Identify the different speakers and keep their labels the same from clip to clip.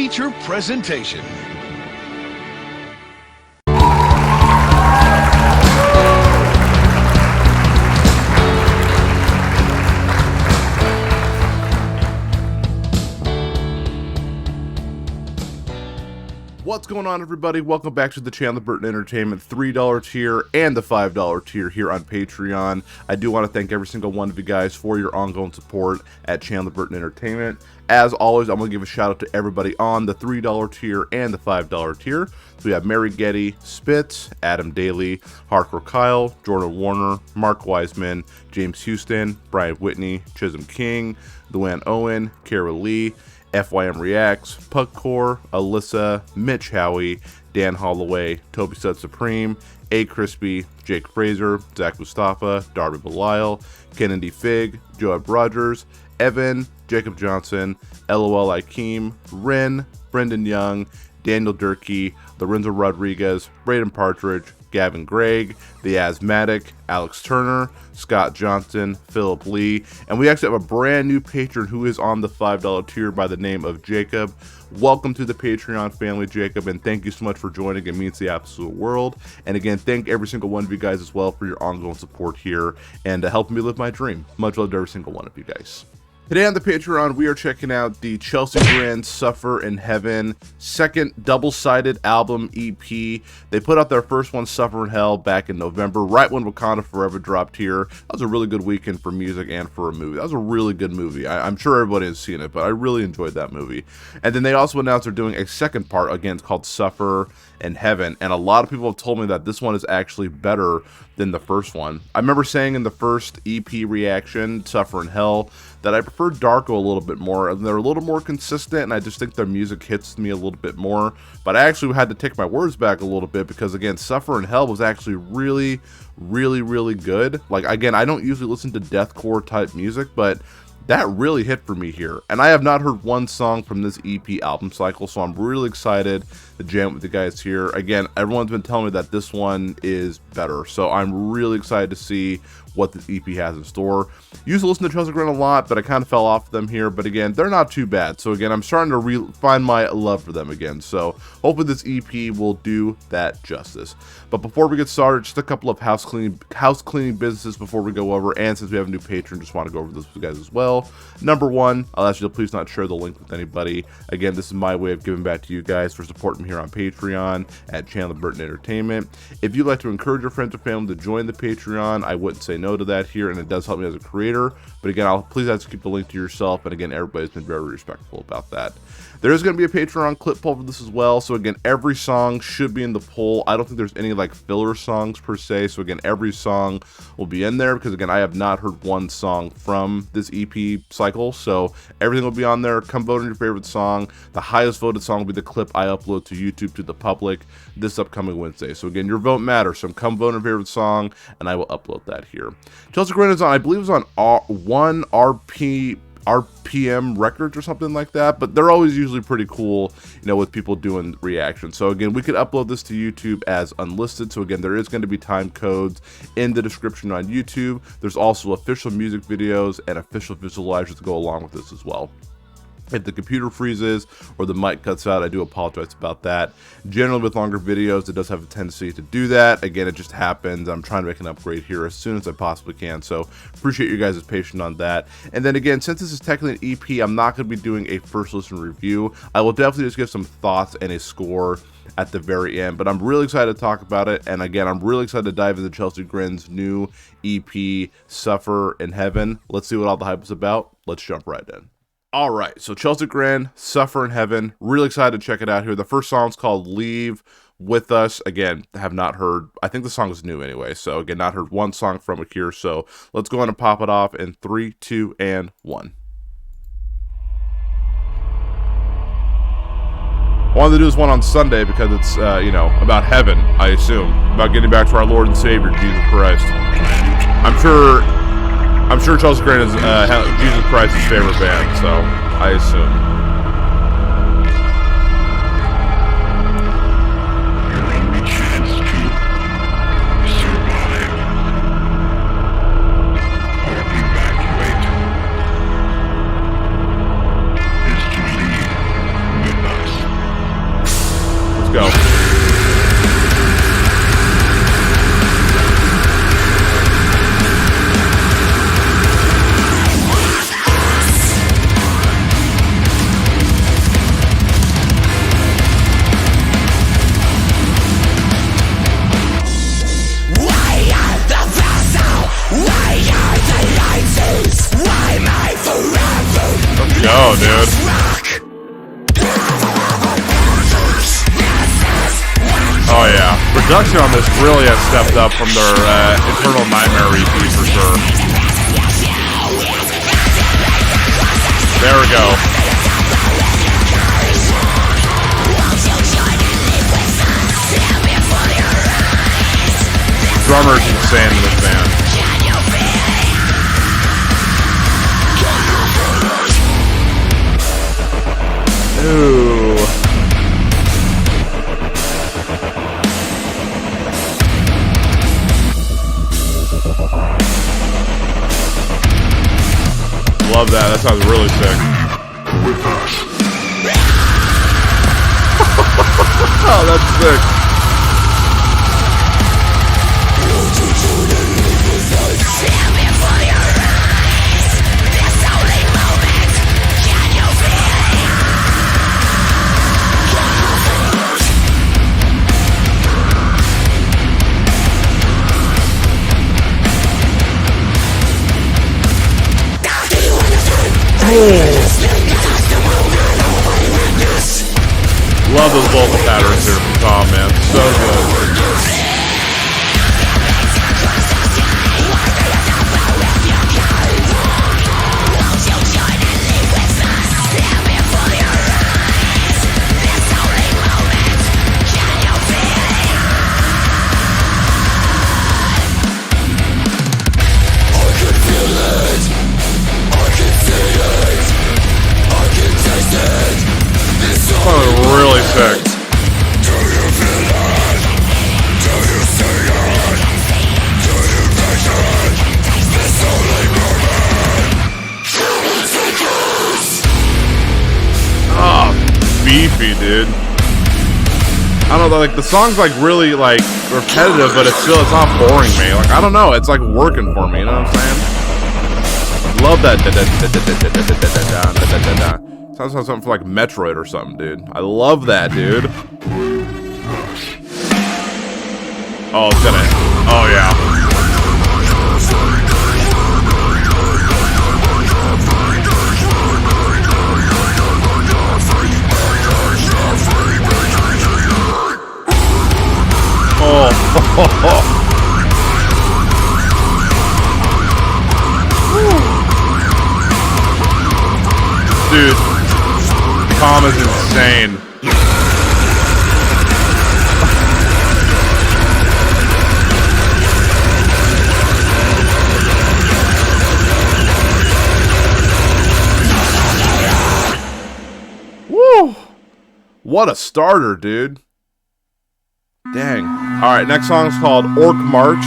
Speaker 1: feature presentation.
Speaker 2: What's going on, everybody? Welcome back to the channel, Burton Entertainment $3 tier and the $5 tier here on Patreon. I do want to thank every single one of you guys for your ongoing support at Channel Burton Entertainment. As always, I'm going to give a shout out to everybody on the $3 tier and the $5 tier. So we have Mary Getty, Spitz, Adam Daly, Hardcore Kyle, Jordan Warner, Mark Wiseman, James Houston, Brian Whitney, Chisholm King, Luann Owen, Kara Lee, FYM Reacts, Pugcore, Alyssa, Mitch Howie, Dan Holloway, Toby Stud Supreme, A Crispy, Jake Fraser, Zach Mustafa, Darby Belial, Kennedy Fig, Joab Rogers, Evan, Jacob Johnson, LOL Ikeem, Ren, Brendan Young, Daniel Durkee, Lorenzo Rodriguez, Braden Partridge, Gavin Gregg, The Asthmatic, Alex Turner, Scott Johnson, Philip Lee, and we actually have a brand new patron who is on the $5 tier by the name of Jacob. Welcome to the Patreon family, Jacob, and thank you so much for joining. It means the absolute world. And again, thank every single one of you guys as well for your ongoing support here and helping me live my dream. Much love to every single one of you guys. Today on the Patreon, we are checking out the Chelsea Grin Suffer in Heaven second double-sided album EP. They put out their first one, Suffer in Hell, back in November, right when Wakanda Forever dropped here. That was a really good weekend for music and for a movie. That was a really good movie. I'm sure everybody has seen it, but I really enjoyed that movie. And then they also announced they're doing a second part, again, it's called Suffer in Heaven, and a lot of people have told me that this one is actually better than the first one. I remember saying in the first EP reaction, Suffer in Hell, that I prefer Darko a little bit more, and they're a little more consistent, and I just think their music hits me a little bit more. But I actually had to take my words back a little bit, because again, Suffer in Hell was actually really good. Like, again, I don't usually listen to deathcore type music, but that really hit for me here. And I have not heard one song from this EP album cycle, so I'm really excited to jam with the guys here. Again, everyone's been telling me that this one is better, so I'm really excited to see what this EP has in store. Used to listen to Chelsea Grin a lot, but I kind of fell off them here. But again, they're not too bad. So again, I'm starting to find my love for them again. So hopefully this EP will do that justice. But before we get started, just a couple of house cleaning businesses before we go over. And since we have a new patron, just want to go over this with you guys as well. Number one, I'll ask you to please not share the link with anybody. Again, this is my way of giving back to you guys for supporting me here on Patreon at Channel Burton Entertainment. If you'd like to encourage your friends or family to join the Patreon, I wouldn't say no to that here, and it does help me as a creator. But again, I'll please have to keep the link to yourself. And again, everybody's been very respectful about that. There is going to be a Patreon clip poll for this as well. So again, every song should be in the poll. I don't think there's any like filler songs per se. So again, every song will be in there, because again, I have not heard one song from this EP cycle. So everything will be on there. Come vote on your favorite song. The highest voted song will be the clip I upload to YouTube to the public this upcoming Wednesday. So again, your vote matters. So come vote on your favorite song, and I will upload that here. Chelsea Grin is on, I believe, it's on RPM Records or something like that, but they're always usually pretty cool, you know, with people doing reactions. So again, we could upload this to YouTube as unlisted. So again, there is going to be time codes in the description on YouTube. There's also official music videos and official visualizers to go along with this as well. If the computer freezes or the mic cuts out, I do apologize about that. Generally, with longer videos, it does have a tendency to do that. Again, it just happens. I'm trying to make an upgrade here as soon as I possibly can, so appreciate you guys' patience on that. And then again, since this is technically an EP, I'm not going to be doing a first listen review. I will definitely just give some thoughts and a score at the very end, but I'm really excited to talk about it. And again, I'm really excited to dive into Chelsea Grin's new EP, Suffer in Heaven. Let's see what all the hype is about. Let's jump right in. All right, so Chelsea Grin, Suffer in Heaven. Really excited to check it out here. The first song's called Leave With Us. Again, have not heard, I think the song is new anyway. So again, not heard one song from it here. So let's go ahead and pop it off in 3, 2, and 1. I wanted to do this one on Sunday because it's, you know, about heaven, I assume. About getting back to our Lord and Savior, Jesus Christ. I'm sure Chelsea Grin is Jesus Christ's favorite band, so I assume.
Speaker 3: Your only chance to survive or evacuate is to leave with us.
Speaker 2: go, dude. Oh yeah, production on this really has stepped up from their Eternal Nightmare EP for sure. There we go. Drummer's insane in this band. Ooh. Love that. That sounds really sick. Oh, that's sick. Love those vocal patterns here from Tom, man. So good. Really sick. Oh, beefy, dude. I don't know, like the song's like really like repetitive, but it's not boring me. Like I don't know, it's like working for me. You know what I'm saying? Love that. Sounds like something for like Metroid or something, dude. I love that, dude. Oh, it's gonna. Oh, yeah. Oh. Dude. Tom is insane. Woo! What a starter, dude. Dang. Alright, next song is called Orc March,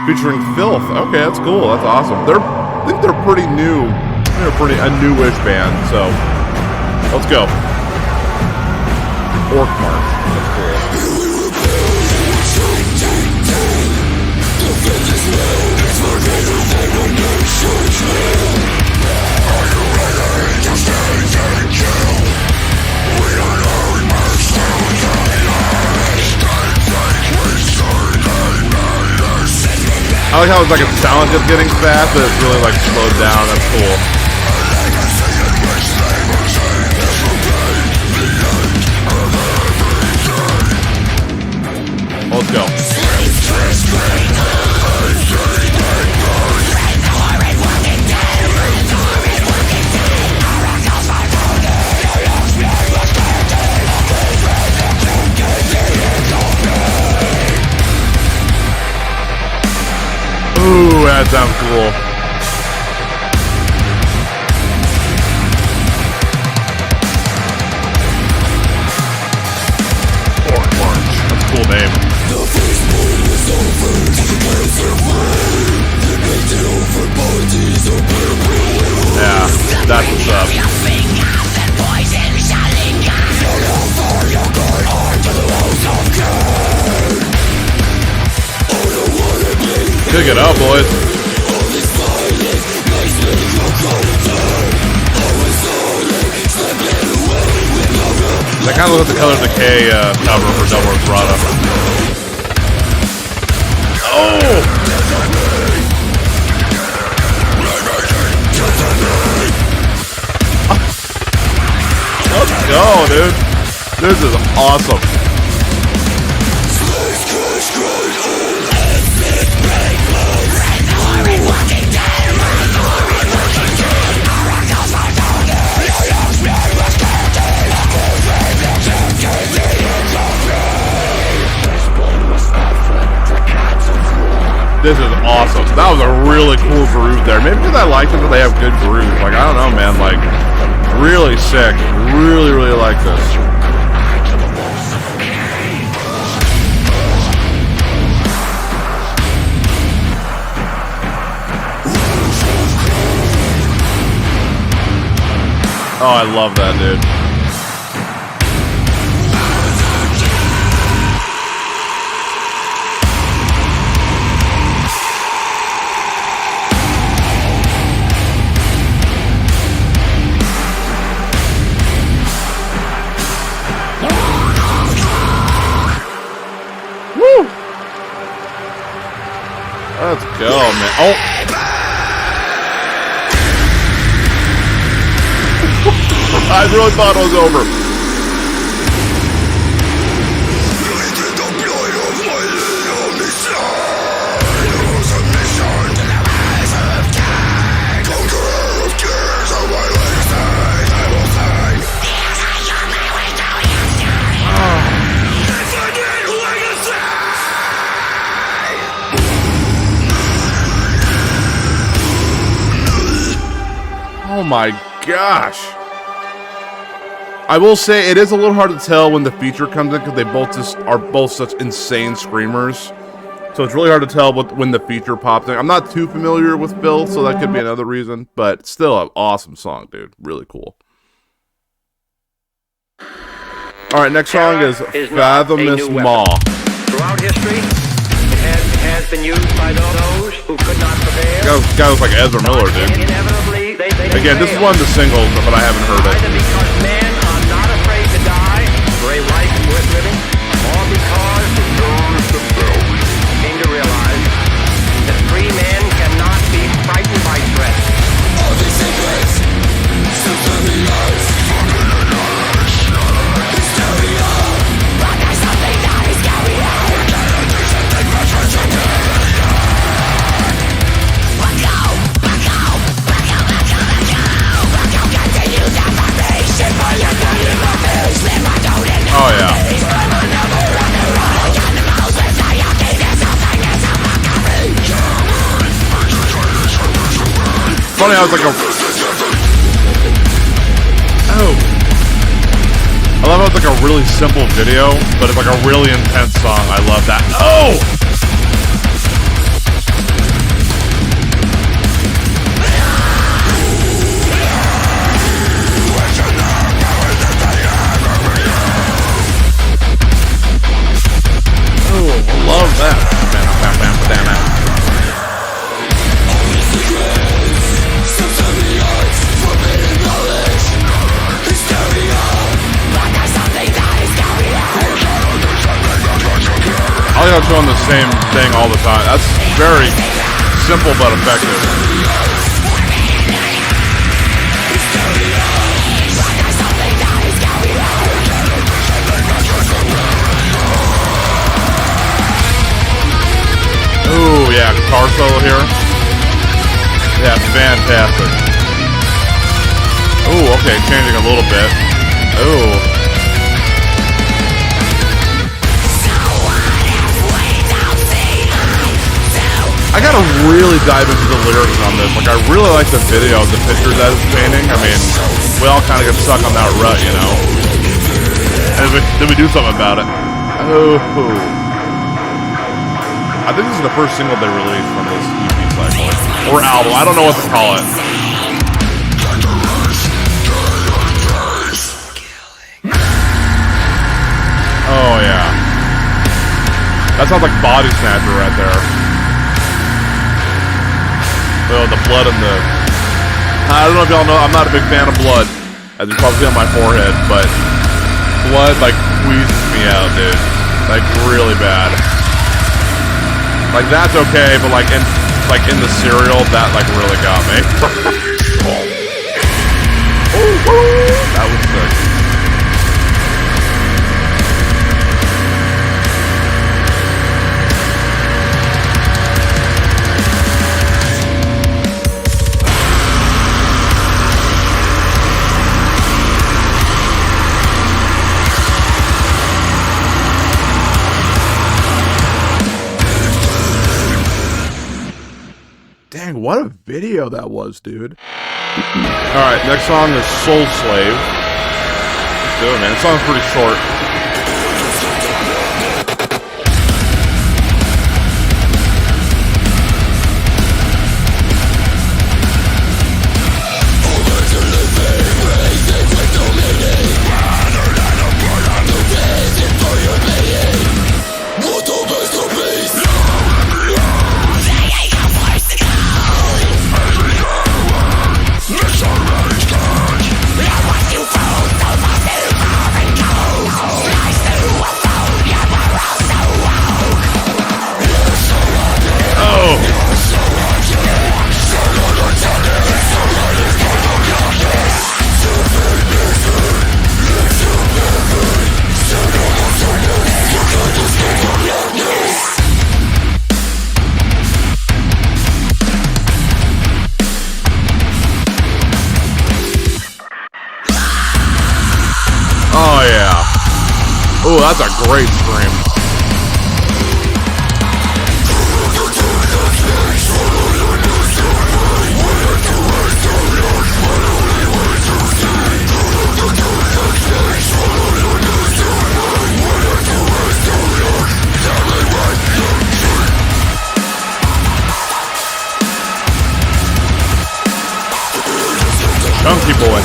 Speaker 2: featuring Filth. Okay, that's cool. That's awesome. I think they're pretty new. They're a newish band, so let's go. Orc March. That's cool. I like how it's like it sounds just getting fast, but it's really like slowed down. That's cool. Let's go. Ooh, that sounds cool. Orc March. That's a cool name. Yeah, that's what's up. Pick it up, boys. That kind of looks like the Color Decay cover for Double Rada. Oh! go, dude. This is awesome. This is awesome. That was a really cool groove there. Maybe because I like it that they have good grooves. Like, I don't know, man. Like, really sick. Really, really like this. Oh, I love that, dude. Let's go, man. Oh! I really thought it was over. Oh my gosh. I will say it is a little hard to tell when the feature comes in because they both just are both such insane screamers. So it's really hard to tell when the feature pops in. I'm not too familiar with Phil, so that could be another reason. But still an awesome song, dude. Really cool. Alright, next song is Fathomless Maw.
Speaker 1: Throughout history, it has been used by those who could not prevail.
Speaker 2: Guy looks like Ezra Miller, dude. Again, this is one of the singles, but I haven't heard it.
Speaker 1: Either because men are not afraid to die for a life worth living, or because those came to realize that free men cannot be frightened by threats. All these secrets, still to be lost. Hysteria, but there's something that is scary.
Speaker 2: Oh yeah. Funny, I was like I love how it's like a really simple video, but it's like a really intense song. I love that. Oh! Love that. I like how showing the same thing all the time. That's very simple but effective. Ooh, yeah, guitar solo here. Yeah, fantastic. Ooh, okay, changing a little bit. Ooh. I gotta really dive into the lyrics on this. Like, I really like the video of the pictures that it's painting. I mean, we all kind of get stuck on that rut, you know? And then we do something about it. Oh. I think this is the first single they released from this EP cycle. Or album. I don't know what to call it. Oh, yeah. That sounds like Body Snatcher right there. Oh, the blood and the... I don't know if y'all know, I'm not a big fan of blood, as you probably see on my forehead, but blood, like, squeezes me out, dude. Like, really bad. Like, that's okay, but, like, in the cereal, that, like, really got me. That was sick. what a video that was, dude. Alright, next song is Soul Slave. Let's do it, man. This song's pretty short. Oh yeah. Oh, that's a great scream. Chunky boy.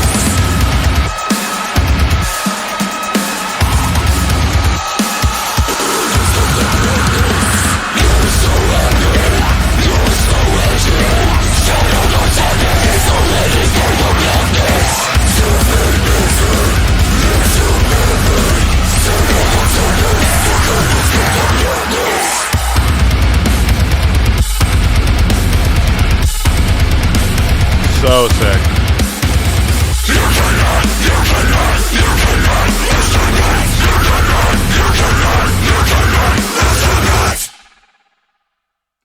Speaker 2: So sick.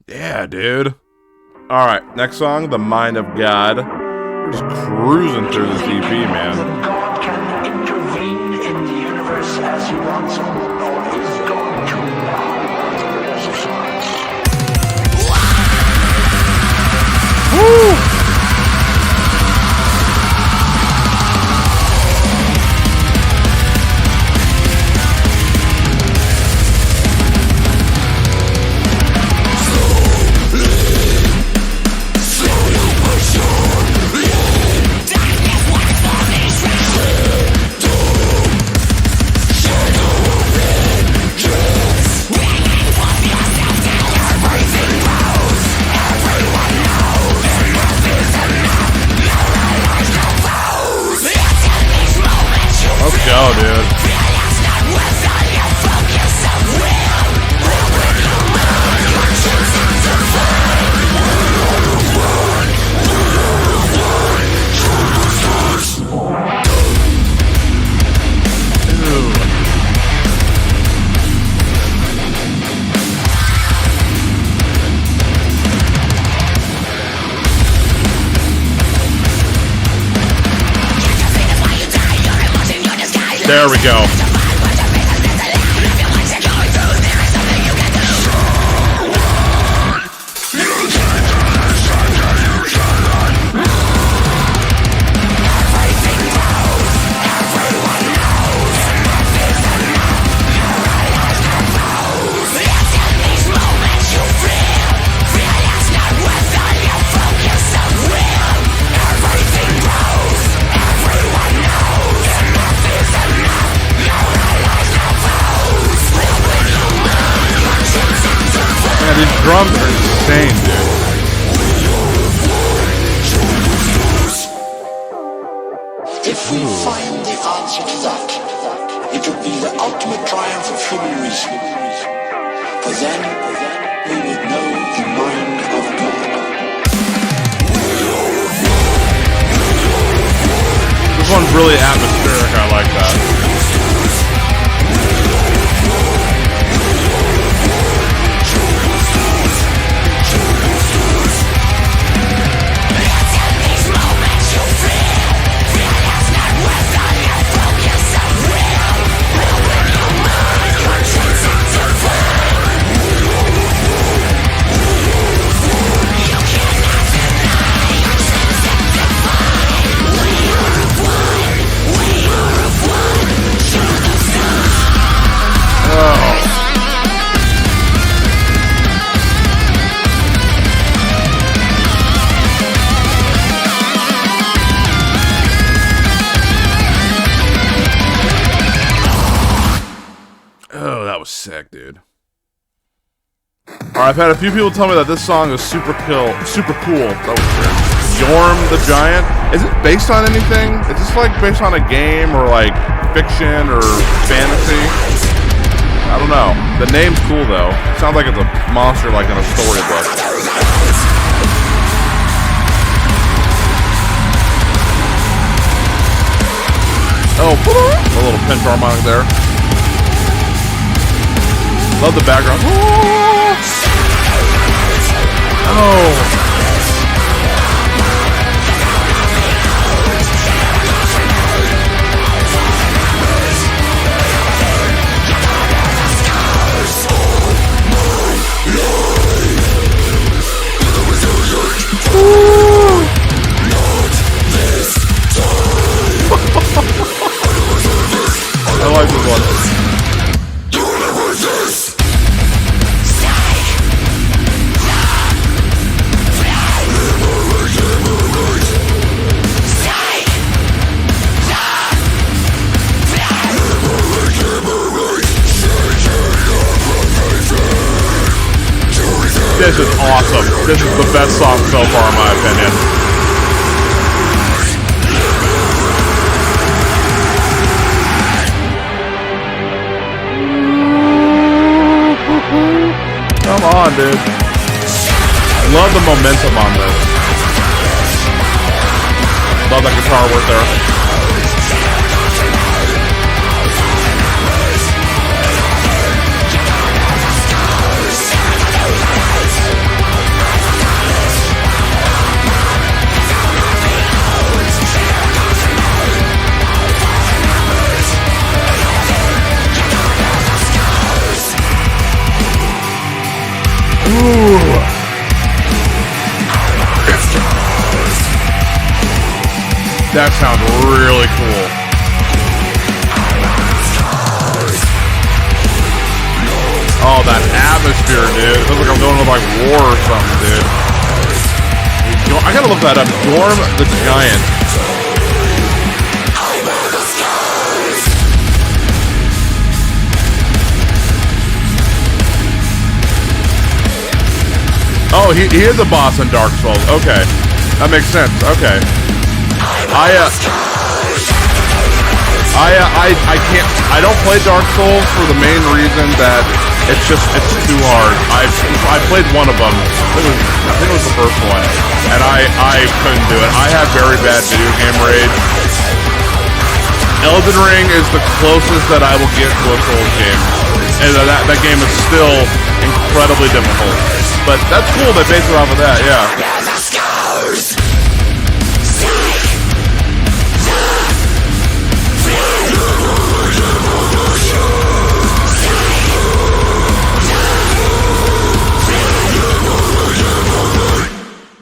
Speaker 2: Yeah, dude. Alright, next song, The Mind of God. We're just cruising through this EP, man.
Speaker 4: God can intervene in the universe as he wants, or is going to now.
Speaker 2: Woo! Let's go, dude. There we go. These drums are insane, dude.
Speaker 4: If we find the answer to that, it would be the ultimate triumph of human reason. For then we would know the mind of God.
Speaker 2: This one's really atmospheric, I like that. sick, dude. Alright, I've had a few people tell me that this song is super cool. That was weird. Yhorm the Giant. Is it based on anything? Is this like based on a game or like fiction or fantasy? I don't know. The name's cool though. It sounds like it's a monster like in a storybook. Oh, a little pinch harmonic there. Love the background. Oh. I like this one. This is awesome. This is the best song so far, in my opinion. Come on, dude. Love the momentum on this. Love that guitar work there. That sounds really cool. Oh, that atmosphere, dude. It feels like I'm going to like war or something, dude. I gotta look that up. Yhorm the Giant. Oh, he is a boss in Dark Souls. Okay. That makes sense. Okay. I don't play Dark Souls for the main reason that it's too hard. I played one of them. I think it was the first one, and I couldn't do it. I have very bad video game rage. Elden Ring is the closest that I will get to a Souls game, and that game is still incredibly difficult. But that's cool. They base it off of that. Yeah.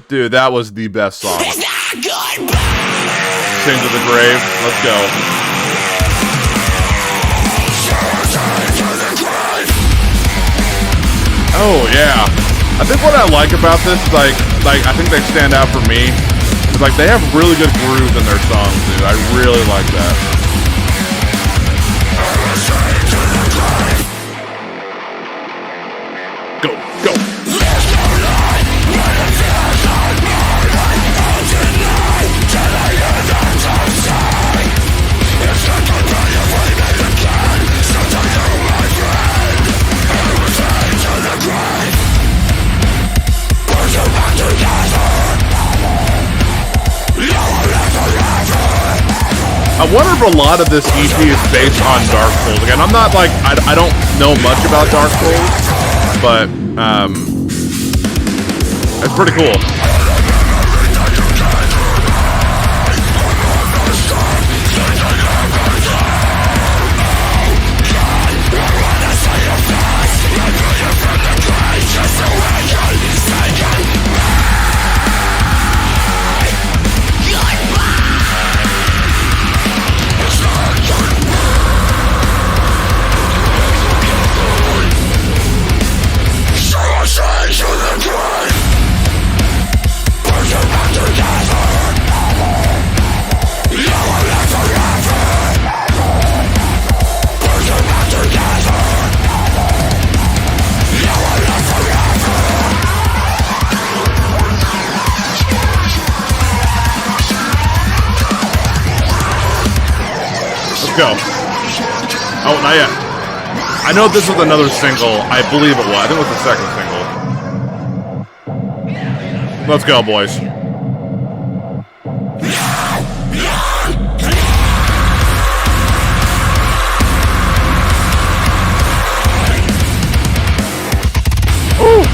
Speaker 2: Dude, that was the best song. Sing to the grave. Let's go. Oh yeah. I think what I like about this is like I think they stand out for me. Is like they have really good grooves in their songs, dude. I really like that. Go, go. I wonder if a lot of this EP is based on Dark Souls. Again, I'm not like, I don't know much about Dark Souls, but it's pretty cool. go. Oh, not yet. I know this was another single. I believe it was. I think it was the second single. Let's go, boys. Ooh.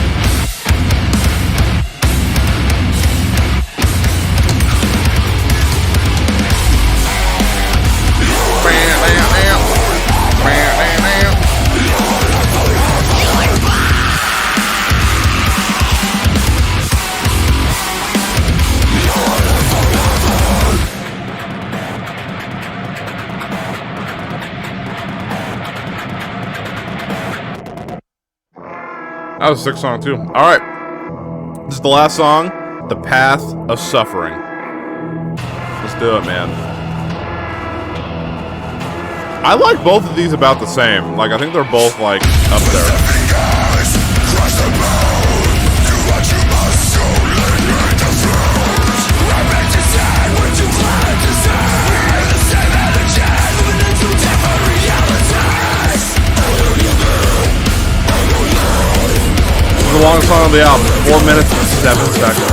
Speaker 2: That was a sick song, too. Alright. This is the last song. The Path of Suffering. Let's do it, man. I like both of these about the same. Like, I think they're both, like, up there. The longest song on the album, 4 minutes and 7 seconds.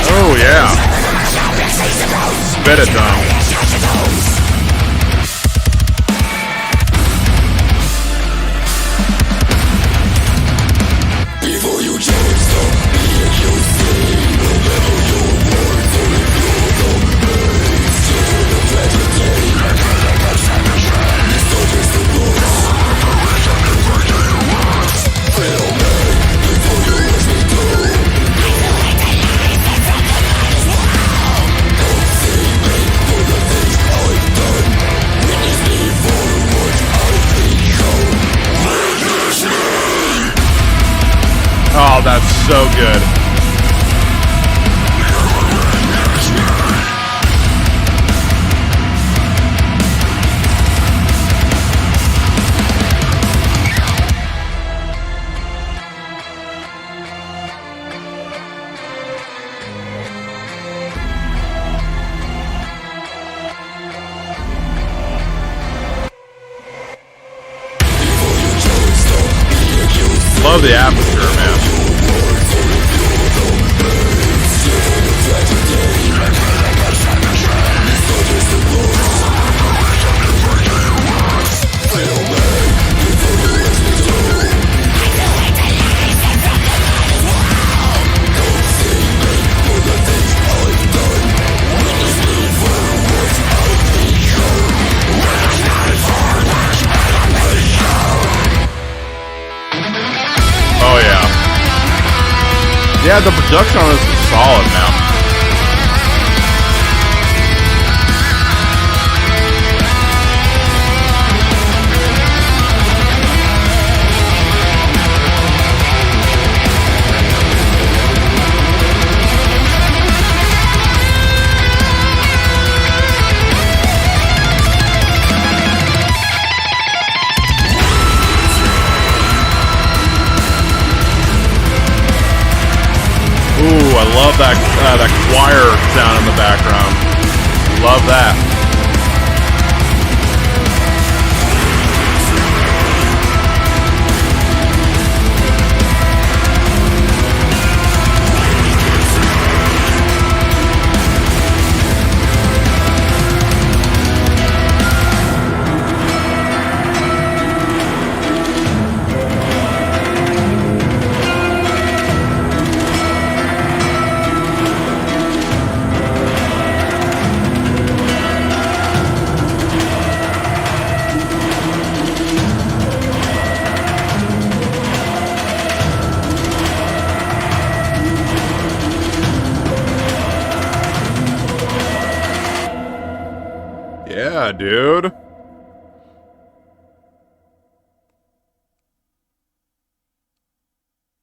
Speaker 2: Oh yeah. Spit it down. Oh, that's so good. Love the atmosphere, man. Oh yeah. Yeah, the production on this is solid now. Ooh, I love that choir sound in the background. Love that. Yeah, dude.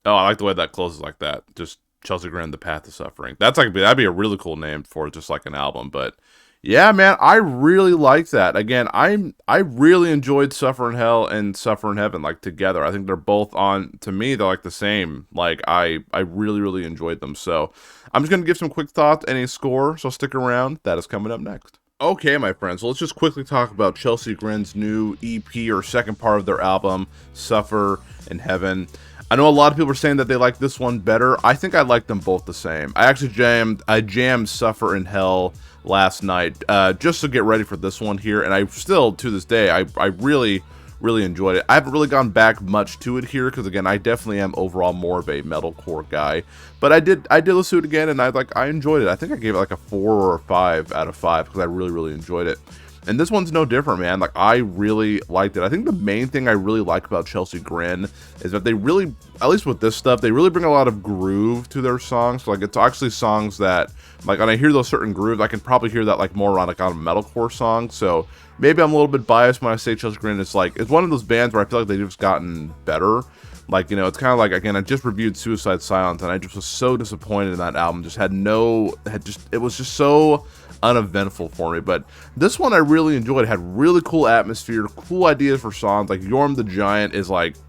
Speaker 2: Oh, I like the way that closes like that. Just Chelsea Grin, The Path to Suffering. That's like, that'd be a really cool name for just like an album. But yeah, man, I really like that. Again, I really enjoyed Suffer in Hell and Suffer in Heaven like together. I think they're both on, to me, they're like the same. Like I really enjoyed them. So I'm just gonna give some quick thoughts and a score. So stick around. That is coming up next. Okay, my friends, so let's just quickly talk about Chelsea Grin's new EP or second part of their album, Suffer in Heaven. I know a lot of people are saying that they like this one better. I think I like them both the same. I jammed Suffer in Hell last night just to get ready for this one here, and I still, to this day, I really enjoyed it. I haven't really gone back much to it here because, again, I definitely am overall more of a metalcore guy. But I did listen to it again, and I enjoyed it. I think I gave it like a 4 or a 5 out of 5 because I really enjoyed it. And this one's no different, man. Like, I really liked it. I think the main thing I really like about Chelsea Grin is that they really, at least with this stuff, they really bring a lot of groove to their songs. So, like, it's actually songs that, like, when I hear those certain grooves, I can probably hear that, like, more around, like, on a metalcore song. So, maybe I'm a little bit biased when I say Chelsea Grin. It's, like, it's one of those bands where I feel like they've just gotten better. Like, you know, it's kind of like, again, I just reviewed Suicide Silence, and I just was so disappointed in that album. It was just so uneventful for me. But this one I really enjoyed. It had really cool atmosphere, cool ideas for songs. Like Yhorm the Giant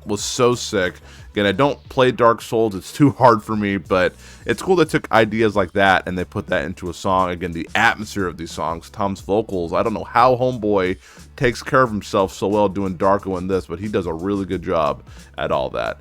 Speaker 2: was so sick. Again, I don't play Dark Souls, it's too hard for me, but it's cool they took ideas like that and they put that into a song. Again, the atmosphere of these songs, Tom's vocals, I don't know how Homeboy takes care of himself so well doing Darko in this, but he does a really good job at all that.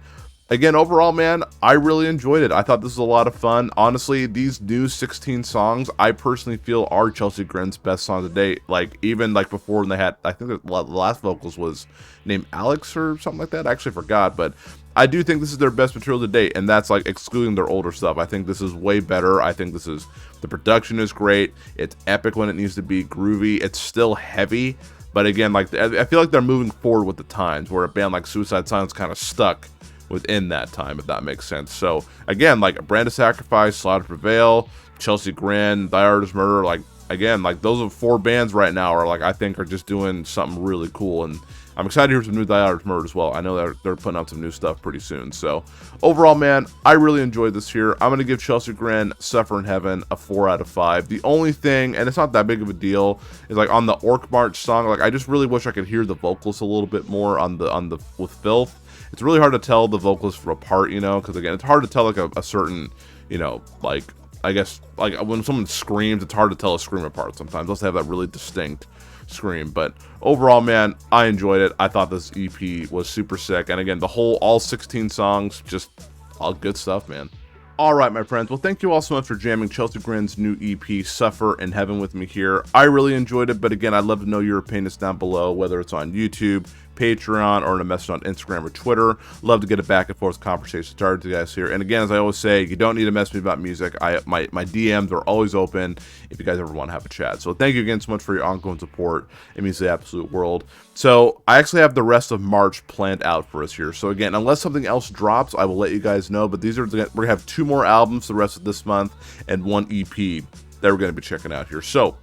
Speaker 2: Again, overall, man, I really enjoyed it. I thought this was a lot of fun. Honestly, these new 16 songs, I personally feel are Chelsea Grin's best songs to date. Like, even like before when they had, I think the last vocals was named Alex or something like that. I actually forgot, but I do think this is their best material to date, and that's like excluding their older stuff. I think this is way better. I think the production is great. It's epic when it needs to be, groovy. It's still heavy, but again, like I feel like they're moving forward with the times, where a band like Suicide Silence kind of stuck within that time, if that makes sense. So again, like Brand of Sacrifice, Slaughter Prevail, Chelsea Grin, Thy Art is Murder, like again, like those are 4 bands right now are like, I think are just doing something really cool, and I'm excited to hear some new Thy Art is Murder as well. I know they're putting out some new stuff pretty soon. So overall, man, I really enjoyed this here. I'm gonna give Chelsea Grin Suffer in Heaven a 4 out of 5. The only thing, and it's not that big of a deal, is like on the Orc March song, like I just really wish I could hear the vocals a little bit more on the with Filth. It's really hard to tell the vocals from apart, you know, because again, it's hard to tell like a certain, you know, like I guess like when someone screams, it's hard to tell a scream apart sometimes. Let's have that really distinct scream. But overall, man, I enjoyed it. I thought this EP was super sick, and again, all 16 songs, just all good stuff, man. All right, my friends. Well, thank you all so much for jamming Chelsea Grin's new EP, Suffer in Heaven, with me here. I really enjoyed it, but again, I'd love to know your opinions down below, whether it's on YouTube, Patreon, or in a message on Instagram or Twitter. Love to get a back and forth conversation started with you guys here. And again, as I always say, you don't need to mess with me about music. My DMs are always open if you guys ever want to have a chat. So thank you again so much for your ongoing support. It means the absolute world. So I actually have the rest of March planned out for us here. So again, unless something else drops, I will let you guys know. But we're gonna have 2 more albums the rest of this month and 1 EP that we're gonna be checking out here. So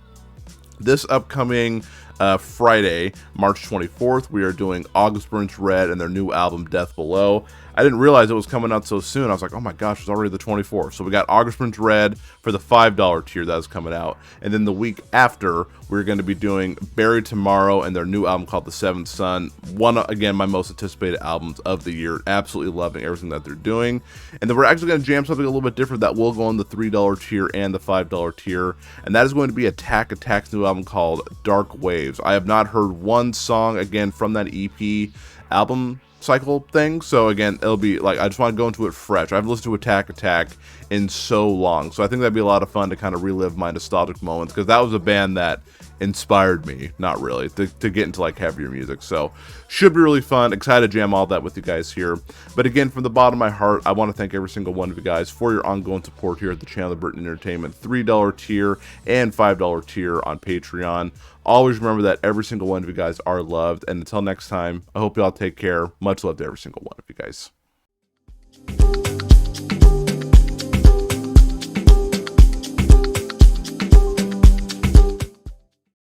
Speaker 2: this upcoming Friday, March 24th, we are doing August Burns Red and their new album Death Below. I didn't realize it was coming out so soon. I was like, oh my gosh, it's already the 24th. So we got August Burns Red for the $5 tier that is coming out. And then the week after, we're going to be doing Buried Tomorrow and their new album called The Seventh Son. One, again, my most anticipated albums of the year. Absolutely loving everything that they're doing. And then we're actually going to jam something a little bit different that will go on the $3 tier and the $5 tier. And that is going to be Attack Attack's new album called Dark Waves. I have not heard one song, again, from that EP album cycle thing, so again, it'll be like, I just want to go into it fresh. I've listened to Attack Attack in so long, so I think that'd be a lot of fun to kind of relive my nostalgic moments, because that was a band that inspired me, not really, to get into like heavier music. So should be really fun. Excited to jam all that with you guys here. But again, from the bottom of my heart, I want to thank every single one of you guys for your ongoing support here at the channel, The Burton Entertainment $3 tier and $5 tier on Patreon. Always remember that every single one of you guys are loved, and until next time, I hope you all take care. Much love to every single one of you guys.